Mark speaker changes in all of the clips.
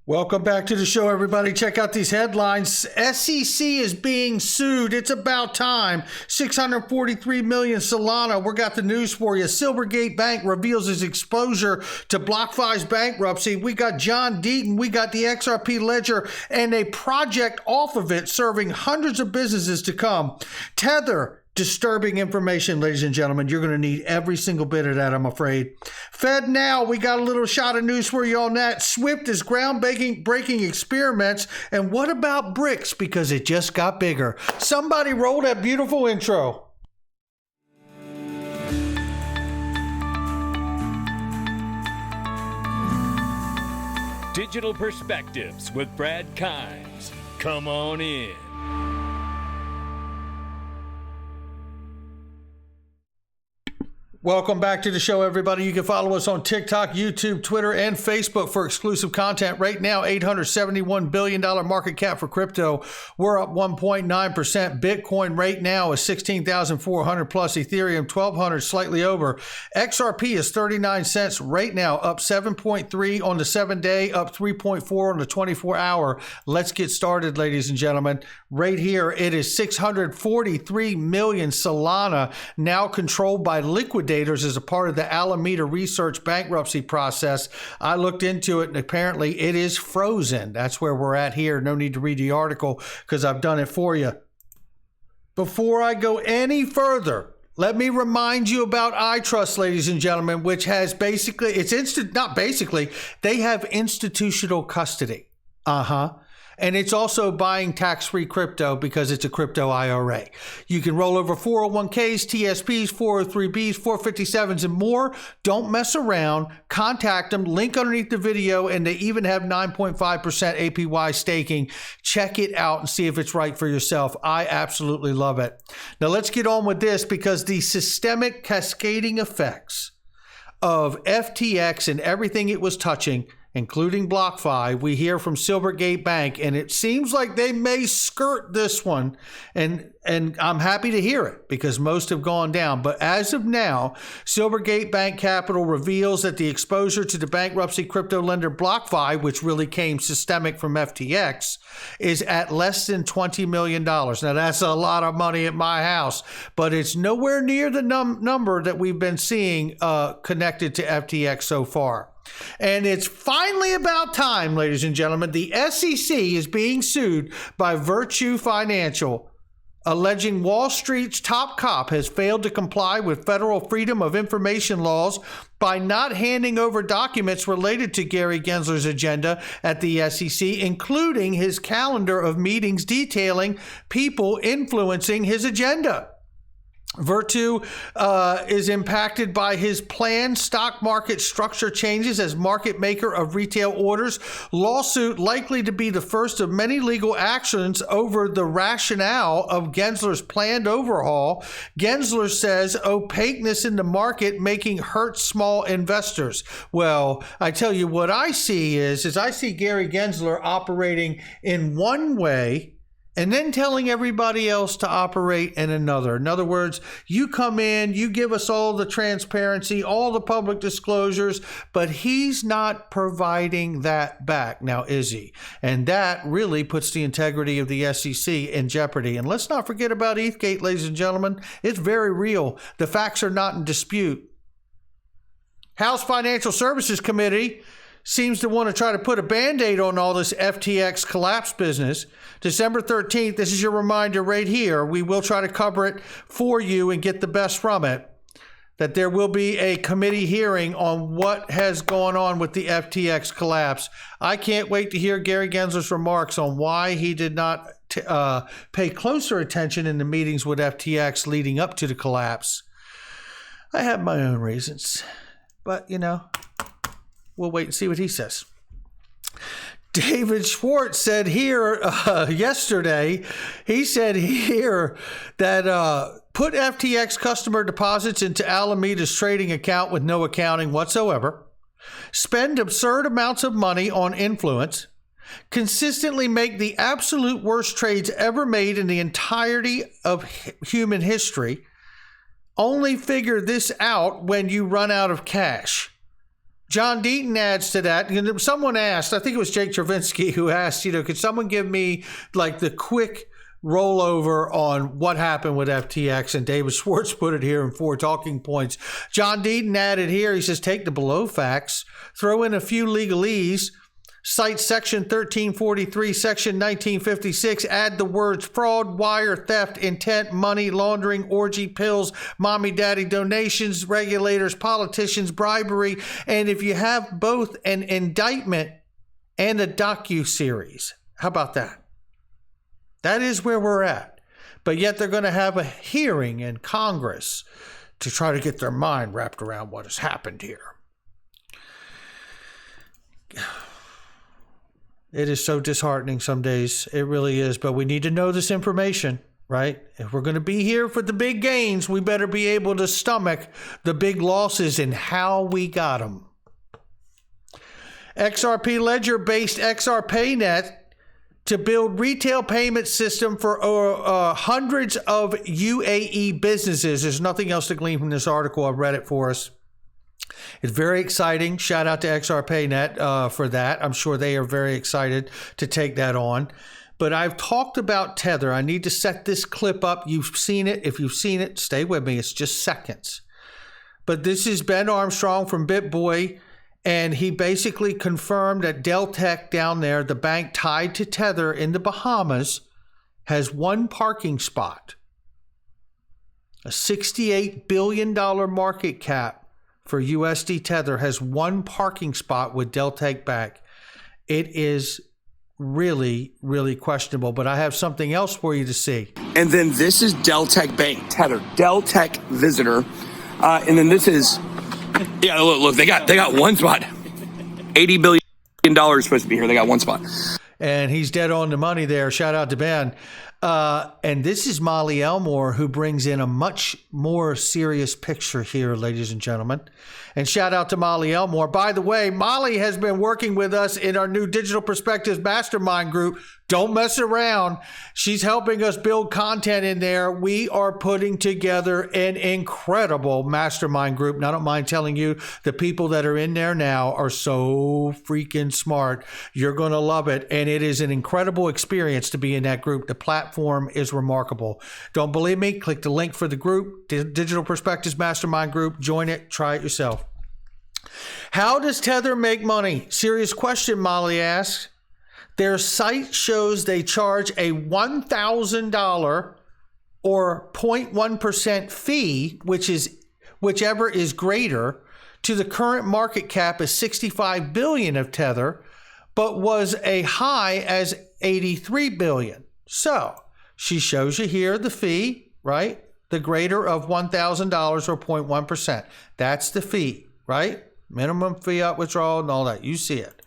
Speaker 1: Welcome back to the show, everybody. Check out these headlines. SEC is being sued. It's about time. 643 million Solana. We got the news for you. Silvergate Bank reveals its exposure to BlockFi's bankruptcy. We got John Deaton. We got the XRP ledger and a project off of it serving hundreds of businesses to come. Tether. Disturbing information, ladies and gentlemen. You're going to need every single bit of that, I'm afraid. FedNow, we got a little shot of news for you on that. Swift is groundbreaking experiments. And what about BRICS? Because it just got bigger. Somebody roll that beautiful intro.
Speaker 2: Digital Perspectives with Brad Kimes. Come on in.
Speaker 1: Welcome back to the show, everybody. You can follow us on TikTok, YouTube, Twitter, and Facebook for exclusive content. Right now, $871 billion market cap for crypto. We're up 1.9%. Bitcoin right now is 16,400 plus. Ethereum, 1,200, slightly over. XRP is 39 cents right now, up 7.3 on the 7-day, up 3.4 on the 24-hour. Let's get started, ladies and gentlemen. Right here, it is 643 million Solana, now controlled by liquidators as a part of the Alameda Research bankruptcy process. I looked into it and apparently it is frozen. That's where we're at here. No need to read the article because I've done it for you. Before I go any further, let me remind you about iTrust, ladies and gentlemen, which has basically, they have institutional custody. And it's also buying tax-free crypto because it's a crypto IRA. You can roll over 401ks, TSPs, 403bs, 457s, and more. Don't mess around. Contact them. Link underneath the video, and they even have 9.5% APY staking. Check it out and see if it's right for yourself. I absolutely love it. Now let's get on with this because the systemic cascading effects of FTX and everything it was touching, including BlockFi, we hear from Silvergate Bank, and it seems like they may skirt this one, and I'm happy to hear it because most have gone down. But as of now, Silvergate Bank Capital reveals that the exposure to the bankruptcy crypto lender BlockFi, which really came systemic from FTX, is at less than $20 million. Now, that's a lot of money at my house, but it's nowhere near the number that we've been seeing connected to FTX so far. And it's finally about time, ladies and gentlemen. The SEC is being sued by Virtue Financial, alleging Wall Street's top cop has failed to comply with federal freedom of information laws by not handing over documents related to Gary Gensler's agenda at the SEC, including his calendar of meetings detailing people influencing his agenda. Virtue is impacted by his planned stock market structure changes as market maker of retail orders. Lawsuit likely to be the first of many legal actions over the rationale of Gensler's planned overhaul. Gensler says opaqueness in the market making hurt small investors. Well, I tell you what I see is I see Gary Gensler operating in one way and then telling everybody else to operate in another. In other words, you come in, you give us all the transparency, all the public disclosures, but he's not providing that back. Now, is he? And that really puts the integrity of the SEC in jeopardy. And let's not forget about ETHgate, ladies and gentlemen. It's very real. The facts are not in dispute. House Financial Services Committee seems to want to try to put a Band-Aid on all this FTX collapse business. December 13th, this is your reminder right here. We will try to cover it for you and get the best from it. That there will be a committee hearing on what has gone on with the FTX collapse. I can't wait to hear Gary Gensler's remarks on why he did not pay closer attention in the meetings with FTX leading up to the collapse. I have my own reasons, but we'll wait and see what he says. David Schwartz said here yesterday, he said here that put FTX customer deposits into Alameda's trading account with no accounting whatsoever, spend absurd amounts of money on influence, consistently make the absolute worst trades ever made in the entirety of human history, only figure this out when you run out of cash. John Deaton adds to that. Someone asked, I think it was Jake Travinsky who asked, could someone give me like the quick rollover on what happened with FTX? And David Schwartz put it here in 4 talking points. John Deaton added here, he says, take the below facts, throw in a few legalese, cite section 1343, section 1956, add the words fraud, wire theft, intent, money laundering, orgy, pills, mommy, daddy donations, regulators, politicians, bribery. And if you have both an indictment and a docu-series, how about that? That is where we're at. But yet they're going to have a hearing in Congress to try to get their mind wrapped around what has happened here. It is so disheartening some days. It really is. But we need to know this information, right? If we're going to be here for the big gains, we better be able to stomach the big losses and how we got them. XRP Ledger-based XRPayNet to build retail payment system for hundreds of UAE businesses. There's nothing else to glean from this article. I've read it for us. It's very exciting. Shout out to XRPayNet for that. I'm sure they are very excited to take that on. But I've talked about Tether. I need to set this clip up. You've seen it. If you've seen it, stay with me. It's just seconds. But this is Ben Armstrong from BitBoy, and he basically confirmed that Deltec down there, the bank tied to Tether in the Bahamas, has one parking spot. A $68 billion market cap for USD Tether has one parking spot with Deltec Bank. It is really, really questionable, but I have something else for you to see.
Speaker 3: And then this is Deltec Bank, Tether, Deltec Visitor. And then this is, yeah, look, they got one spot. $80 billion supposed to be here. They got one spot.
Speaker 1: And he's dead on the money there. Shout out to Ben. And this is Molly Elmore, who brings in a much more serious picture here, ladies and gentlemen. And shout out to Molly Elmore. By the way, Molly has been working with us in our new Digital Perspectives Mastermind group. Don't mess around. She's helping us build content in there. We are putting together an incredible mastermind group. And I don't mind telling you, the people that are in there now are so freaking smart. You're going to love it. And it is an incredible experience to be in that group. The platform is remarkable. Don't believe me? Click the link for the group, Digital Perspectives Mastermind group. Join it. Try it yourself. How does Tether make money? Serious question, Molly asks. Their site shows they charge a $1,000 or 0.1% fee, which is whichever is greater, to the current market cap is 65 billion of Tether, but was a high as 83 billion. So she shows you here the fee, right? The greater of $1,000 or 0.1%. That's the fee, right? Minimum fiat withdrawal and all that. You see it.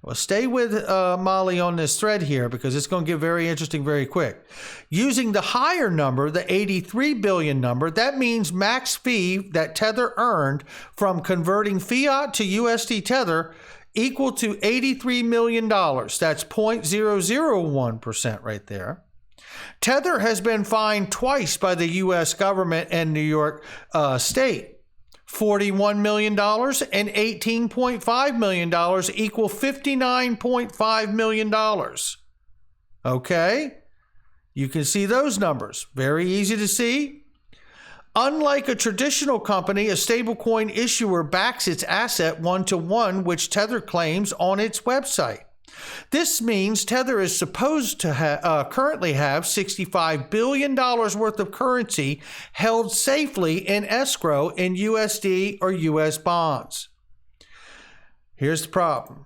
Speaker 1: Well, stay with Molly on this thread here because it's going to get very interesting very quick. Using the higher number, the 83 billion number, that means max fee that Tether earned from converting fiat to USD Tether equal to $83 million. That's 0.001% right there. Tether has been fined twice by the U.S. government and New York State. $41 million and $18.5 million equal $59.5 million. Okay? You can see those numbers. Very easy to see. Unlike a traditional company, a stablecoin issuer backs its asset one-to-one, which Tether claims on its website. This means Tether is supposed to currently have $65 billion worth of currency held safely in escrow in USD or US bonds. Here's the problem.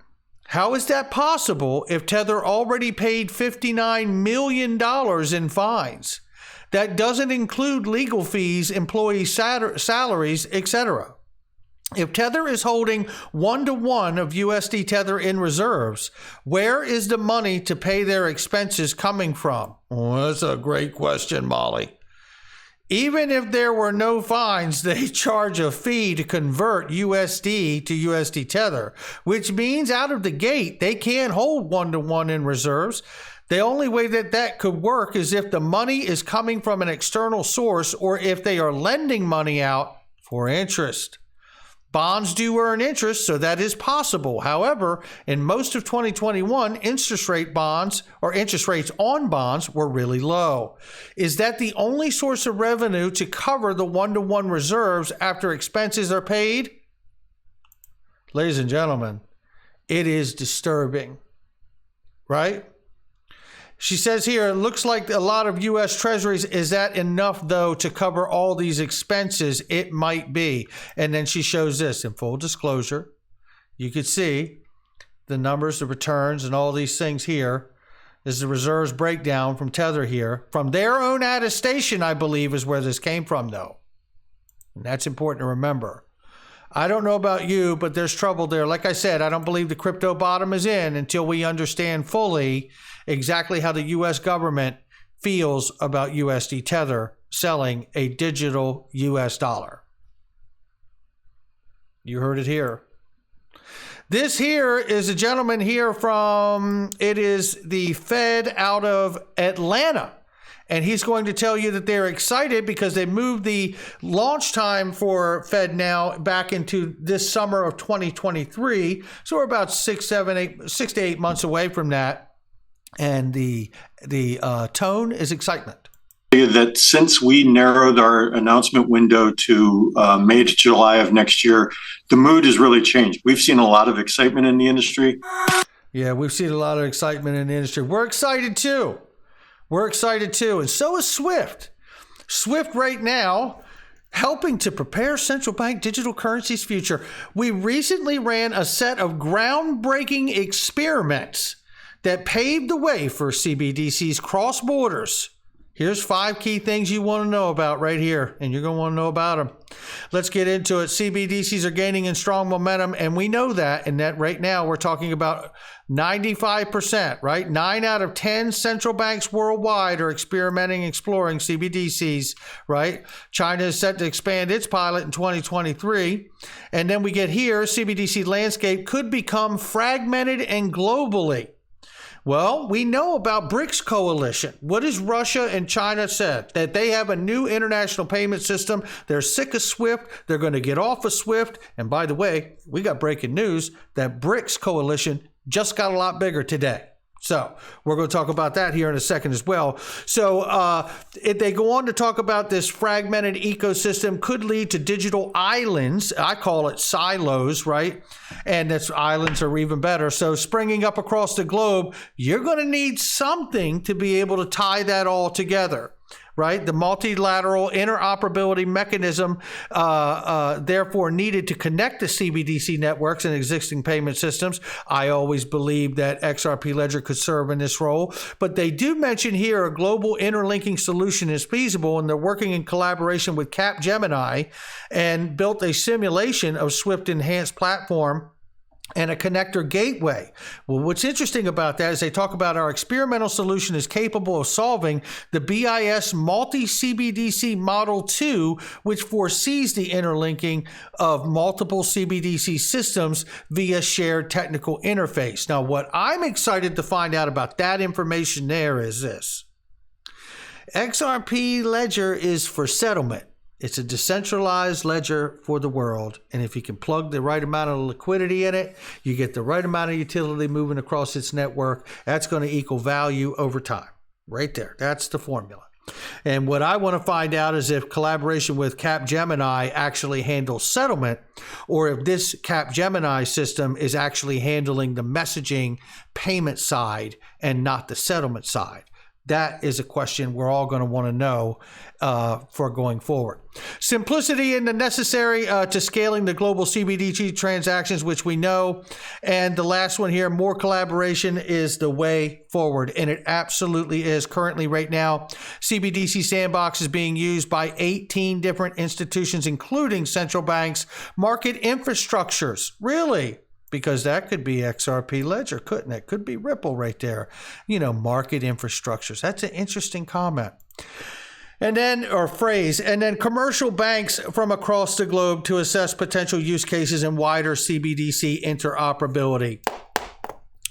Speaker 1: How is that possible if Tether already paid $59 million in fines? That doesn't include legal fees, employee salaries, etc. If Tether is holding 1-to-1 of USD Tether in reserves, where is the money to pay their expenses coming from? Well, that's a great question, Molly. Even if there were no fines, they charge a fee to convert USD to USD Tether, which means out of the gate, they can't hold 1-to-1 in reserves. The only way that that could work is if the money is coming from an external source or if they are lending money out for interest. Bonds do earn interest, so that is possible. However, in most of 2021, interest rates on bonds were really low. Is that the only source of revenue to cover the one-to-one reserves after expenses are paid? Ladies and gentlemen, it is disturbing, right? She says here, it looks like a lot of U.S. Treasuries. Is that enough, though, to cover all these expenses? It might be. And then she shows this in full disclosure. You could see the numbers, the returns, and all these things here. This is the reserves breakdown from Tether here. From their own attestation, I believe, is where this came from, though. And that's important to remember. I don't know about you, but there's trouble there. Like I said, I don't believe the crypto bottom is in until we understand fully exactly how the U.S. government feels about USD Tether selling a digital U.S. dollar. You heard it here. This here is a gentleman here from, it is the Fed out of Atlanta. And he's going to tell you that they're excited because they moved the launch time for FedNow back into this summer of 2023. So we're about 6 to 8 months away from that. And the tone is excitement.
Speaker 4: That since we narrowed our announcement window to May to July of next year, the mood has really changed. We've seen a lot of excitement in the industry.
Speaker 1: Yeah, we've seen a lot of excitement in the industry. We're excited too. And so is Swift. Swift right now helping to prepare central bank digital currency's future. We recently ran a set of groundbreaking experiments that paved the way for CBDCs cross borders. Here's 5 key things you want to know about right here, and you're going to want to know about them. Let's get into it. CBDCs are gaining in strong momentum, and we know that. And that right now we're talking about 95%, right? 9 out of 10 central banks worldwide are exploring CBDCs, right? China is set to expand its pilot in 2023. And then we get here, CBDC landscape could become fragmented and globally. Well, we know about BRICS coalition. What has Russia and China said? That they have a new international payment system. They're sick of SWIFT. They're going to get off of SWIFT. And by the way, we got breaking news that BRICS coalition just got a lot bigger today. So we're going to talk about that here in a second as well. So if they go on to talk about this fragmented ecosystem could lead to digital islands. I call it silos, right? And that's islands are even better. So springing up across the globe, you're going to need something to be able to tie that all together. Right? The multilateral interoperability mechanism, therefore, needed to connect the CBDC networks and existing payment systems. I always believed that XRP Ledger could serve in this role. But they do mention here a global interlinking solution is feasible, and they're working in collaboration with Capgemini and built a simulation of Swift Enhanced platform and a connector gateway. Well, what's interesting about that is they talk about our experimental solution is capable of solving the BIS multi-CBDC Model 2, which foresees the interlinking of multiple CBDC systems via shared technical interface. Now, what I'm excited to find out about that information there is this. XRP Ledger is for settlement. It's a decentralized ledger for the world. And if you can plug the right amount of liquidity in it, you get the right amount of utility moving across its network. That's going to equal value over time. Right there. That's the formula. And what I want to find out is if collaboration with Capgemini actually handles settlement, or if this Capgemini system is actually handling the messaging payment side and not the settlement side. That is a question we're all going to want to know for going forward. Simplicity and the necessary to scaling the global CBDC transactions, which we know. And the last one here, more collaboration is the way forward. And it absolutely is. Currently, right now, CBDC Sandbox is being used by 18 different institutions, including central banks, market infrastructures. Really? Because that could be XRP Ledger, couldn't it? Could be Ripple right there. You know, market infrastructures. That's an interesting comment. And then, or phrase, and then commercial banks from across the globe to assess potential use cases and wider CBDC interoperability.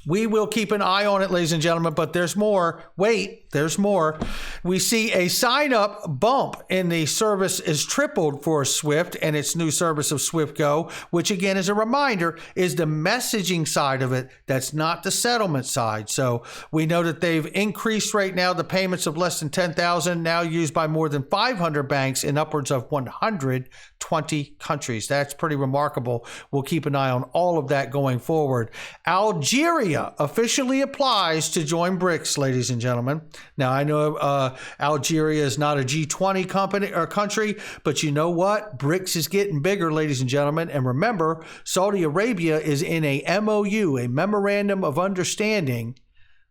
Speaker 1: We will keep an eye on it, ladies and gentlemen, but there's more. Wait, there's more. We see a sign-up bump in the service is tripled for Swift and its new service of Swift Go, which again, as a reminder, is the messaging side of it. That's not the settlement side. So we know that they've increased right now the payments of less than 10,000, now used by more than 500 banks in upwards of 120 countries. That's pretty remarkable. We'll keep an eye on all of that going forward. Algeria officially applies to join BRICS, ladies and gentlemen. Now, I know Algeria is not a G20 company or country, but you know what? BRICS is getting bigger, ladies and gentlemen. And remember, Saudi Arabia is in a MOU, a Memorandum of Understanding,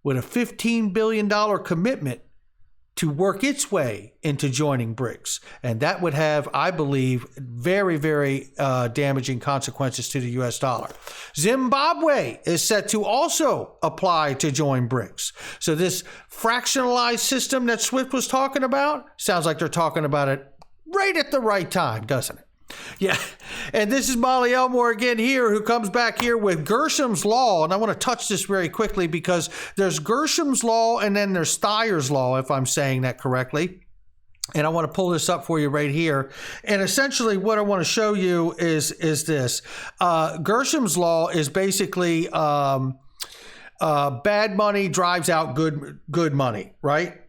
Speaker 1: with a $15 billion commitment to work its way into joining BRICS. And that would have, I believe, very, very damaging consequences to the US dollar. Zimbabwe is set to also apply to join BRICS. So this fractionalized system that Swift was talking about, sounds like they're talking about it right at the right time, doesn't it? Yeah. And this is Molly Elmore again here, who comes back here with Gersham's Law. And I want to touch this very quickly because there's Gersham's Law and then there's Thayer's Law, if I'm saying that correctly. And I want to pull this up for you right here. And essentially what I want to show you is this. Gersham's Law is basically bad money drives out good money, right?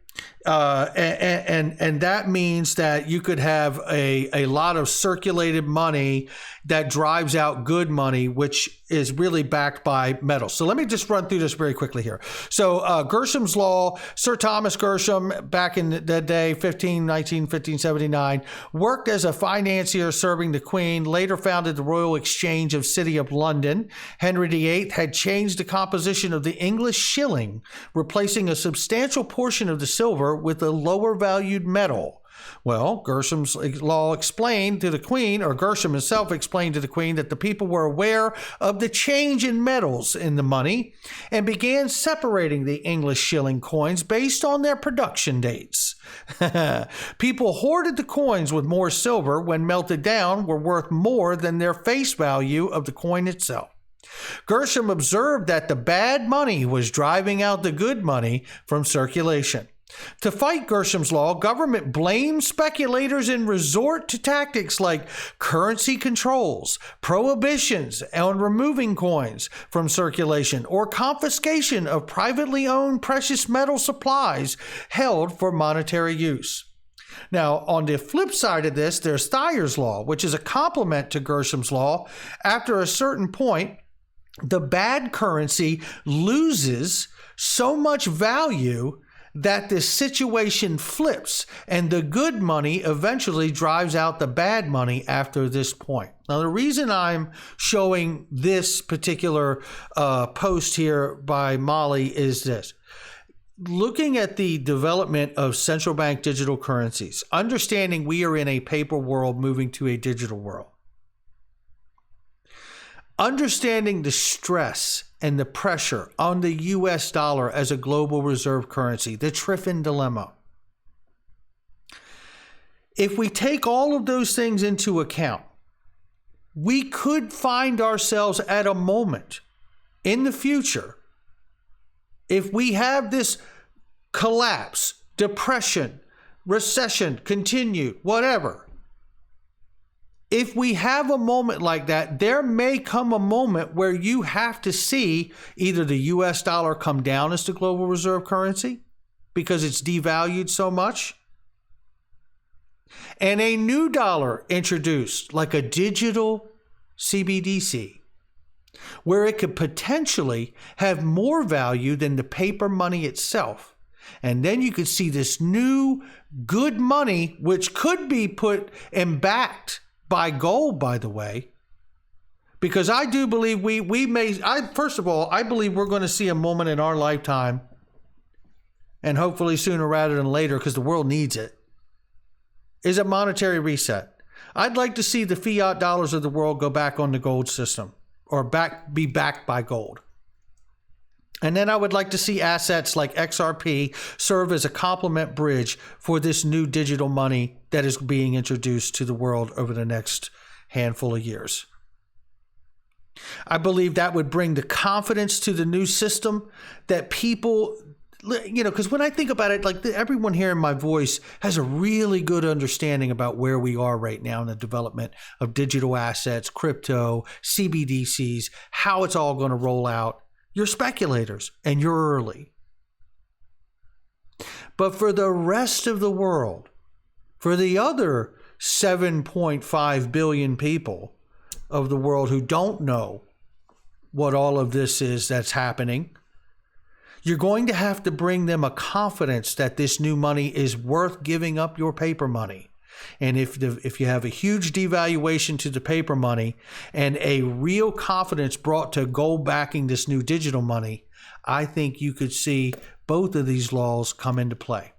Speaker 1: And that means that you could have a lot of circulated money that drives out good money, which is really backed by metals. So let me just run through this very quickly here. So Gersham's Law, Sir Thomas Gersham, back in the day, 1579, worked as a financier serving the Queen, later founded the Royal Exchange of City of London. Henry VIII had changed the composition of the English shilling, replacing a substantial portion of the silver with a lower valued metal. Well, Gersham's Law explained to the Queen, or Gersham himself explained to the Queen, that the people were aware of the change in metals in the money and began separating the English shilling coins based on their production dates. People hoarded the coins with more silver, when melted down, were worth more than their face value of the coin itself. Gersham observed that the bad money was driving out the good money from circulation. To fight Gersham's Law, government blamed speculators and resort to tactics like currency controls, prohibitions on removing coins from circulation, or confiscation of privately owned precious metal supplies held for monetary use. Now, on the flip side of this, there's Thayer's Law, which is a complement to Gersham's Law. After a certain point, the bad currency loses so much value that the situation flips and the good money eventually drives out the bad money after this point. Now, the reason I'm showing this particular post here by Molly is this. Looking at the development of central bank digital currencies, understanding we are in a paper world moving to a digital world, understanding the stress and the pressure on the US dollar as a global reserve currency, the Triffin dilemma. If we take all of those things into account, we could find ourselves at a moment in the future, if we have this collapse, depression, recession, continued, whatever. If we have a moment like that, there may come a moment where you have to see either the US dollar come down as the global reserve currency because it's devalued so much, and a new dollar introduced, like a digital CBDC, where it could potentially have more value than the paper money itself. And then you could see this new good money, which could be put and backed by gold, by the way, because I do believe first of all, I believe we're going to see a moment in our lifetime, and hopefully sooner rather than later, because the world needs it, is a monetary reset. I'd like to see the fiat dollars of the world go back on the gold system, or be backed by gold. And then I would like to see assets like XRP serve as a complement bridge for this new digital money that is being introduced to the world over the next handful of years. I believe that would bring the confidence to the new system that people, because when I think about it, like everyone hearing my voice has a really good understanding about where we are right now in the development of digital assets, crypto, CBDCs, how it's all going to roll out. You're speculators and you're early. But for the rest of the world, for the other 7.5 billion people of the world who don't know what all of this is that's happening, you're going to have to bring them a confidence that this new money is worth giving up your paper money. And if you have a huge devaluation to the paper money and a real confidence brought to gold backing this new digital money, I think you could see both of these laws come into play.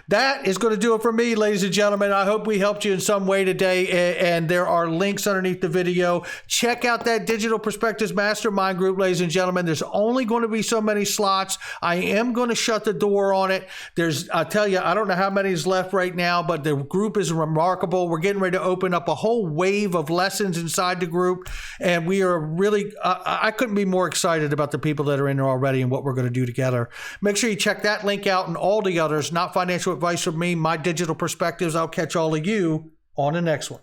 Speaker 1: That is going to do it for me, ladies and gentlemen. I hope we helped you in some way today, and there are links underneath the video. Check out that Digital Perspectives Mastermind group, ladies and gentlemen. There's only going to be so many slots. I am going to shut the door on it. I'll tell you, I don't know how many is left right now, but the group is remarkable. We're getting ready to open up a whole wave of lessons inside the group, and we are really, I couldn't be more excited about the people that are in there already and what we're going to do together. Make sure you check that link out and all the others. Not financial advice from me, my digital perspectives. I'll catch all of you on the next one.